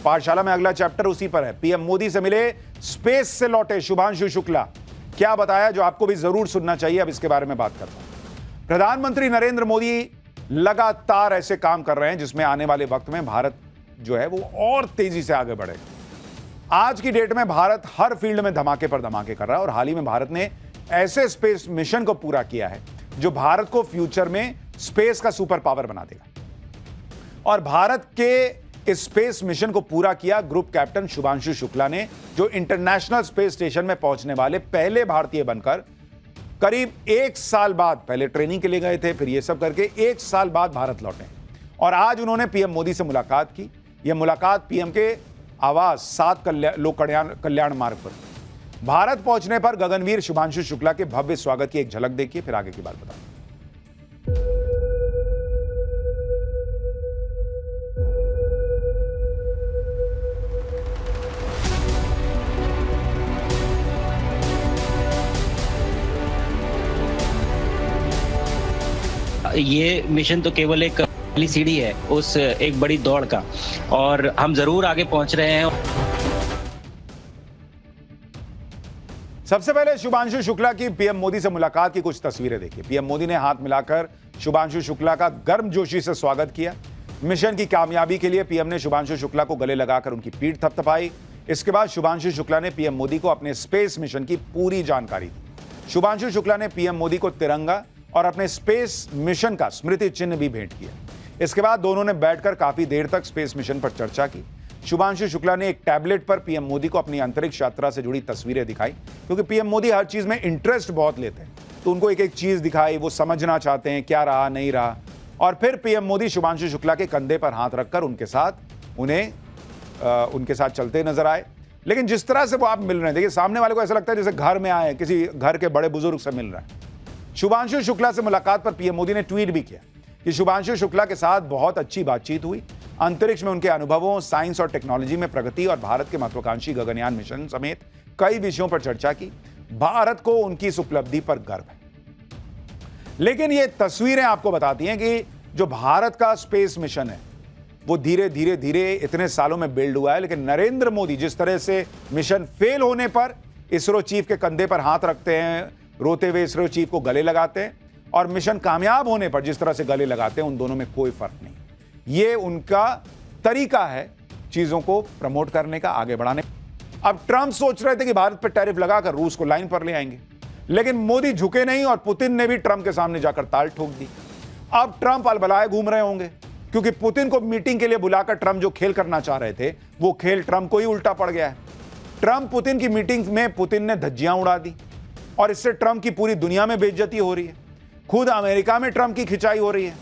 पाठशाला में अगला चैप्टर उसी पर है। पीएम मोदी से मिले, स्पेस से लौटे शुभांशु शुक्ला। क्या बताया जो आपको भी जरूर सुनना चाहिए, अब इसके बारे में बात करता हूं। प्रधानमंत्री नरेंद्र मोदी लगातार ऐसे काम कर रहे हैं जिसमें आने वाले वक्त में भारत जो है वो और तेजी से आगे बढ़ेगा। आज की डेट में भारत हर फील्ड में धमाके पर धमाके कर रहा है और हाल ही में भारत ने ऐसे स्पेस मिशन को पूरा किया है जो भारत को फ्यूचर में स्पेस का सुपर पावर बना देगा। और भारत के इस स्पेस मिशन को पूरा किया ग्रुप कैप्टन शुभांशु शुक्ला ने, जो इंटरनेशनल स्पेस स्टेशन में पहुंचने वाले पहले भारतीय बनकर करीब 1 साल बाद, पहले ट्रेनिंग के लिए गए थे, फिर ये सब करके 1 साल बाद भारत लौटे और आज उन्होंने पीएम मोदी से मुलाकात की। यह मुलाकात पीएम के आवास 7 लोक कल्याण मार्ग पर। भारत पहुंचने पर गगनवीर शुभांशु शुक्ला के भव्य स्वागत की एक झलक देखिए, फिर आगे की बात बताऊं। ये मिशन तो केवल एक पहली सीढ़ी है उस एक बड़ी दौड़ का, और हम जरूर आगे पहुंच रहे हैं। सबसे पहले शुभांशु शुक्ला की पीएम मोदी से मुलाकात की कुछ तस्वीरें देखिए। पीएम मोदी ने हाथ मिलाकर शुभांशु शुक्ला का गर्मजोशी से स्वागत किया। मिशन की कामयाबी के लिए पीएम ने शुभांशु शुक्ला को गले लगाकर उनकी पीठ थपथपाई। इसके बाद शुभांशु शुक्ला ने पीएम मोदी को अपने स्पेस मिशन की पूरी जानकारी दी। शुभांशु शुक्ला ने पीएम मोदी को तिरंगा और अपने स्पेस मिशन का स्मृति चिन्ह भी भेंट किया। इसके बाद दोनों ने बैठकर काफी देर तक स्पेस मिशन पर चर्चा की। शुभांशु शुक्ला ने एक टैबलेट पर पीएम मोदी को अपनी अंतरिक्ष यात्रा से जुड़ी तस्वीरें दिखाई, क्योंकि पीएम मोदी हर चीज में इंटरेस्ट बहुत लेते हैं, तो उनको एक एक चीज दिखाई, वो समझना चाहते हैं क्या रहा नहीं रहा। और फिर पीएम मोदी शुभांशु शुक्ला के कंधे पर हाथ रखकर उनके साथ चलते नजर आए। लेकिन जिस तरह से वो आप मिल रहे हैं, देखिए सामने वाले को ऐसा लगता है जैसे घर में आए, किसी घर के बड़े बुजुर्ग से मिल रहा है। शुभांशु शुक्ला से मुलाकात पर पीएम मोदी ने ट्वीट भी किया कि शुभांशु शुक्ला के साथ बहुत अच्छी बातचीत हुई। अंतरिक्ष में उनके अनुभवों, साइंस और टेक्नोलॉजी में प्रगति और भारत के महत्वाकांक्षी गगनयान मिशन समेत कई विषयों पर चर्चा की। भारत को उनकी इस उपलब्धि पर गर्व है। लेकिन ये तस्वीरें आपको बताती हैं कि जो भारत का स्पेस मिशन है वो धीरे धीरे इतने सालों में बिल्ड हुआ है, लेकिन नरेंद्र मोदी जिस तरह से मिशन फेल होने पर इसरो चीफ के कंधे पर हाथ रखते हैं, रोते हुए इसरो चीफ को गले लगाते हैं, और मिशन कामयाब होने पर जिस तरह से गले लगाते हैं, उन दोनों में कोई फर्क नहीं। ये उनका तरीका है चीजों को प्रमोट करने का, आगे बढ़ाने। अब ट्रंप सोच रहे थे कि भारत पर टैरिफ लगाकर रूस को लाइन पर ले आएंगे, लेकिन मोदी झुके नहीं और पुतिन ने भी ट्रंप के सामने जाकर ताल ठोक दी। अब ट्रंप अलबलाए घूम रहे होंगे, क्योंकि पुतिन को मीटिंग के लिए बुलाकर ट्रंप जो खेल करना चाह रहे थे वो खेल ट्रंप को ही उल्टा पड़ गया है। ट्रंप पुतिन की मीटिंग में पुतिन ने धज्जियां उड़ा दी और इससे ट्रंप की पूरी दुनिया में बेइज्जती हो रही है। खुद अमेरिका में ट्रंप की खिंचाई हो रही है।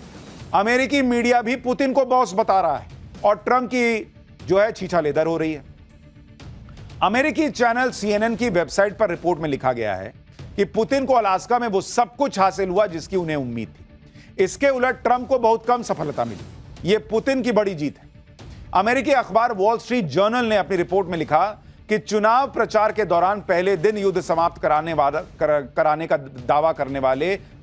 अमेरिकी मीडिया भी पुतिन को बॉस बता रहा है और ट्रंप की जो है छीछालेदर हो रही है। अमेरिकी चैनल CNN की वेबसाइट पर रिपोर्ट में लिखा गया है कि पुतिन को अलास्का में वो सब कुछ हासिल हुआ जिसकी उन्हें उम्मीद थी। इसके उलट ट्रंप को बहुत कम सफलता मिली। यह पुतिन की बड़ी जीत है। अमेरिकी अखबार वॉल स्ट्रीट जर्नल ने अपनी रिपोर्ट में लिखा कि चुनाव प्रचार के दौरान पहले दिन युद्ध समाप्त कराने का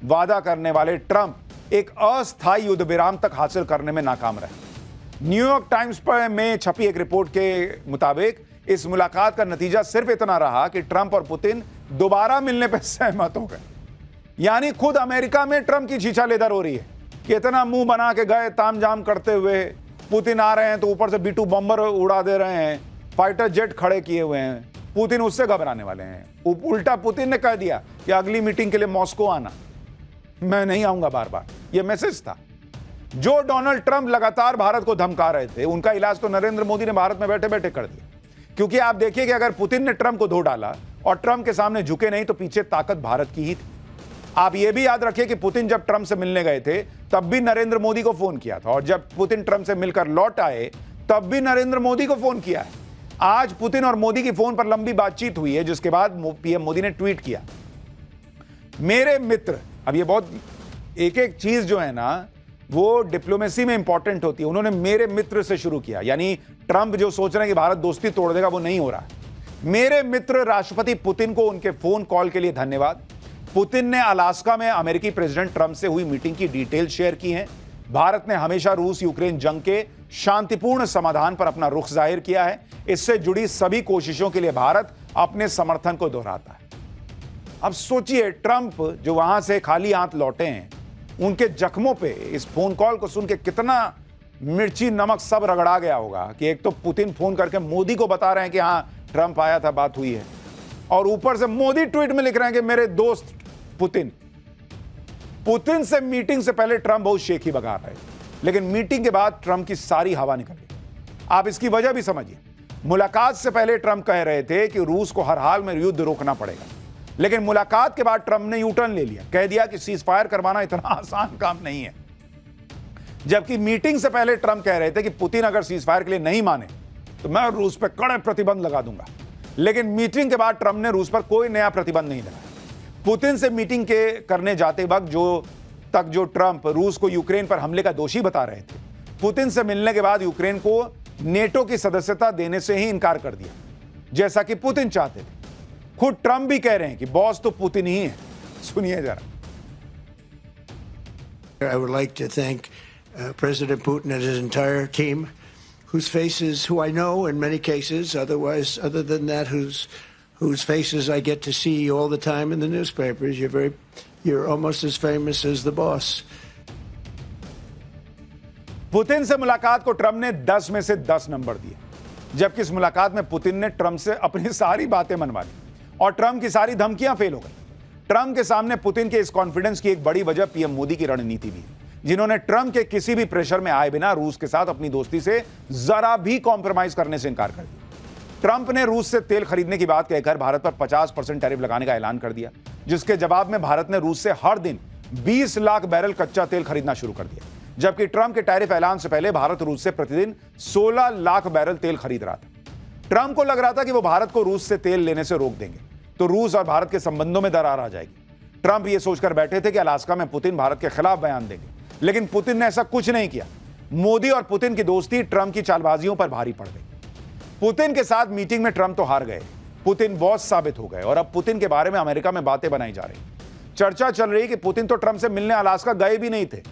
वादा करने वाले ट्रंप एक अस्थायी युद्ध विराम तक हासिल करने में नाकाम रहे। न्यूयॉर्क टाइम्स पर में छपी एक रिपोर्ट के मुताबिक इस मुलाकात का नतीजा सिर्फ इतना रहा कि ट्रंप और पुतिन दोबारा मिलने पर सहमत हो गए। यानी खुद अमेरिका में ट्रंप की छीछालेदर हो रही है कि इतना मुंह बना के गए तामझाम करते हुए, पुतिन आ रहे हैं तो ऊपर से B-2 बम्बर उड़ा दे रहे हैं, फाइटर जेट खड़े किए हुए हैं, पुतिन उससे घबराने वाले हैं। उल्टा पुतिन ने कह दिया कि अगली मीटिंग के लिए मॉस्को आना, मैं नहीं आऊंगा बार बार। यह मैसेज था। जो डोनाल्ड ट्रंप लगातार भारत को धमका रहे थे, उनका इलाज तो नरेंद्र मोदी ने भारत में बैठे बैठे कर दिया। क्योंकि आप देखिए कि अगर पुतिन ने ट्रंप को धो डाला और ट्रंप के सामने झुके नहीं, तो पीछे ताकत भारत की ही थी। आप यह भी याद रखिए कि पुतिन जब ट्रंप से मिलने गए थे तब भी नरेंद्र मोदी को फोन किया था, और जब पुतिन ट्रंप से मिलकर लौट आए तब भी नरेंद्र मोदी को फोन किया है। आज पुतिन और मोदी की फोन पर लंबी बातचीत हुई है, जिसके बाद पीएम मोदी ने ट्वीट किया, मेरे मित्र। अब ये बहुत एक एक चीज जो है ना वो डिप्लोमेसी में इंपॉर्टेंट होती है। उन्होंने मेरे मित्र से शुरू किया, यानी ट्रंप जो सोच रहे हैं कि भारत दोस्ती तोड़ देगा, वो नहीं हो रहा। मेरे मित्र राष्ट्रपति पुतिन को उनके फोन कॉल के लिए धन्यवाद। पुतिन ने अलास्का में अमेरिकी प्रेसिडेंट ट्रंप से हुई मीटिंग की डिटेल शेयर की हैं। भारत ने हमेशा रूस यूक्रेन जंग के शांतिपूर्ण समाधान पर अपना रुख जाहिर किया है। इससे जुड़ी सभी कोशिशों के लिए भारत अपने समर्थन को दोहराता है। अब सोचिए, ट्रंप जो वहां से खाली हाथ लौटे हैं, उनके जख्मों पे इस फोन कॉल को सुन के कितना मिर्ची नमक सब रगड़ा गया होगा कि एक तो पुतिन फोन करके मोदी को बता रहे हैं कि हाँ ट्रंप आया था, बात हुई है, और ऊपर से मोदी ट्वीट में लिख रहे हैं कि मेरे दोस्त पुतिन से मीटिंग से पहले ट्रंप बहुत शेखी बगा रहे, लेकिन मीटिंग के बाद ट्रंप की सारी हवा निकल गई। आप इसकी वजह भी समझिए। मुलाकात से पहले ट्रंप कह रहे थे कि रूस को हर हाल में युद्ध रोकना पड़ेगा, लेकिन मुलाकात के बाद ट्रंप ने यूटर्न ले लिया, कह दिया कि सीज फायर करवाना इतना आसान काम नहीं है। जबकि मीटिंग से पहले ट्रंप कह रहे थे कि पुतिन अगर सीज फायर के लिए नहीं माने तो मैं रूस पर कड़े प्रतिबंध लगा दूंगा, लेकिन मीटिंग के बाद ट्रंप ने रूस पर कोई नया प्रतिबंध नहीं लगाया। पुतिन से मीटिंग के करने जाते वक्त जो ट्रंप रूस को यूक्रेन पर हमले का दोषी बता रहे थे, पुतिन से मिलने के बाद यूक्रेन को नेटो की सदस्यता देने से ही इनकार कर दिया, जैसा कि पुतिन चाहते थे। खुद ट्रंप भी कह रहे हैं कि बॉस तो पुतिन ही है। सुनिए जरा। I would like to thank President Putin and his entire team, whose faces, who I know in many cases, other than that, whose faces I get to see all the time in the newspapers. You're almost as famous as the boss. Putin से मुलाकात को Trump ने 10 में से 10 number दिए, जबकि इस मुलाकात में पुतिन ने ट्रंप से अपनी सारी बातें मनवा ली और ट्रंप की सारी धमकियां फेल हो गई। ट्रंप के सामने पुतिन के इस कॉन्फिडेंस की एक बड़ी वजह पीएम मोदी की रणनीति भी है, जिन्होंने ट्रंप के किसी भी प्रेशर में आए बिना रूस के साथ अपनी दोस्ती से जरा भी कॉम्प्रोमाइज करने से इनकार कर दिया। ट्रंप ने रूस से तेल खरीदने की बात कहकर भारत पर 50% टैरिफ लगाने का ऐलान कर दिया, जिसके जवाब में भारत ने रूस से हर दिन 20 लाख बैरल कच्चा तेल खरीदना शुरू कर दिया। जबकि ट्रंप के टैरिफ ऐलान से पहले भारत रूस से प्रतिदिन 16 लाख बैरल तेल खरीद रहा था। ट्रंप को लग रहा था कि वो भारत को रूस से तेल लेने से रोक देंगे तो रूस और भारत के संबंधों में दरार आ जाएगी। ट्रंप ये सोचकर बैठे थे कि अलास्का में पुतिन भारत के खिलाफ बयान देंगे, लेकिन पुतिन ने ऐसा कुछ नहीं किया। मोदी और पुतिन की दोस्ती ट्रंप की चालबाजियों पर भारी पड़ गई। पुतिन के साथ मीटिंग में ट्रंप तो हार गए, पुतिन बॉस साबित हो गए और अब पुतिन के बारे में अमेरिका में बातें बनाई जा रही। चर्चा चल रही कि पुतिन तो ट्रंप से मिलने अलास्का गए भी नहीं थे।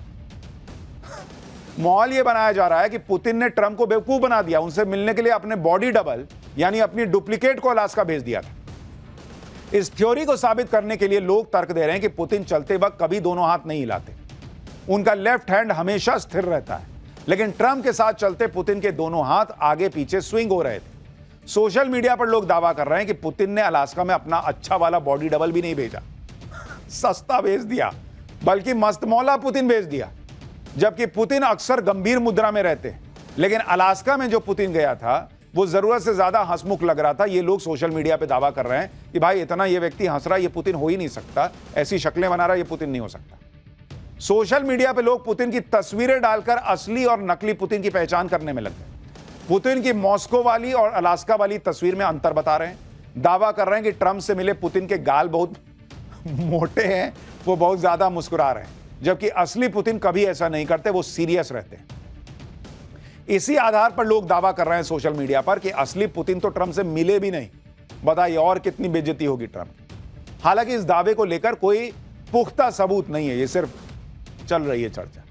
माहौल यह बनाया जा रहा है कि पुतिन ने ट्रंप को बेवकूफ बना दिया, उनसे मिलने के लिए अपने बॉडी डबल यानी अपनी डुप्लीकेट को अलास्का भेज दिया था। इस थ्योरी को साबित करने के लिए लोग तर्क दे रहे हैं कि पुतिन चलते वक्त कभी दोनों हाथ नहीं हिलाते, उनका लेफ्ट हैंड हमेशा स्थिर रहता है, लेकिन ट्रंप के साथ चलते पुतिन के दोनों हाथ आगे पीछे स्विंग हो रहे थे। सोशल मीडिया पर लोग दावा कर रहे हैं कि पुतिन ने अलास्का में अपना अच्छा वाला बॉडी डबल भी नहीं भेजा, सस्ता भेज दिया, बल्कि मस्तमौला पुतिन भेज दिया। जबकि पुतिन अक्सर गंभीर मुद्रा में रहते हैं, लेकिन अलास्का में जो पुतिन गया था वो जरूरत से ज्यादा हंसमुख लग रहा था। ये लोग सोशल मीडिया पे दावा कर रहे हैं कि भाई इतना ये व्यक्ति हंस रहा है, ये पुतिन हो ही नहीं सकता, ऐसी शक्लें बना रहा है, ये पुतिन नहीं हो सकता। सोशल मीडिया पे लोग पुतिन की तस्वीरें डालकर असली और नकली पुतिन की पहचान करने में लग गए। पुतिन की मॉस्को वाली और अलास्का वाली तस्वीर में अंतर बता रहे हैं, दावा कर रहे हैं कि ट्रंप से मिले पुतिन के गाल बहुत मोटे हैं, वो बहुत ज्यादा मुस्कुरा रहे हैं, जबकि असली पुतिन कभी ऐसा नहीं करते, वो सीरियस रहते हैं। इसी आधार पर लोग दावा कर रहे हैं सोशल मीडिया पर कि असली पुतिन तो ट्रंप से मिले भी नहीं। बताइए और कितनी बेइज्जती होगी ट्रंप की। हालांकि इस दावे को लेकर कोई पुख्ता सबूत नहीं है, ये सिर्फ चल रही है चर्चा।